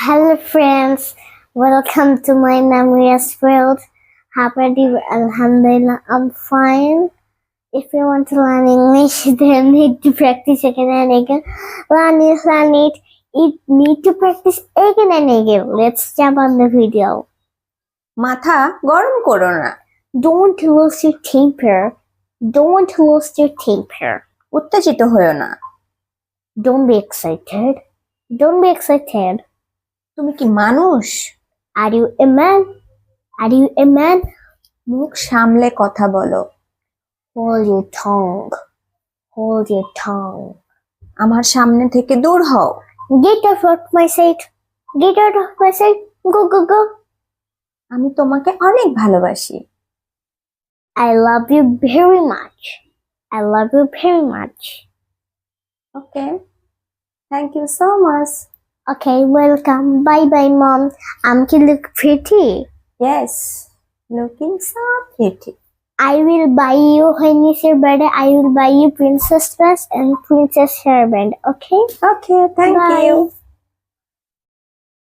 Hello friends, welcome to my Namria's world. Happy Alhamdulillah, I'm fine. If you want to learn English, then need to practice again and again. Learn it. You need to practice again and again. Let's jump on the video. মাথা গরম করো না। Don't lose your temper. Don't lose your temper. উত্তেজিত হয়ো না। Don't be excited. Don't be excited. তুমি কি মানুষ? Are you a man? Are you a man? মুখ সামলে কথা বলো। Hold your tongue. Hold your tongue. আমার সামনে থেকে দূর হও। Get out of my sight. Get out of my sight. Go. আমি তোমাকে অনেক ভালোবাসি। I love you very much. I love you very much. Okay, thank you so much. Okay, welcome. Bye, mom. You look pretty. Yes, looking so pretty. I will buy you when it's your birthday. I will buy you princess dress and princess hairband. Okay? Okay, thank Bye. you.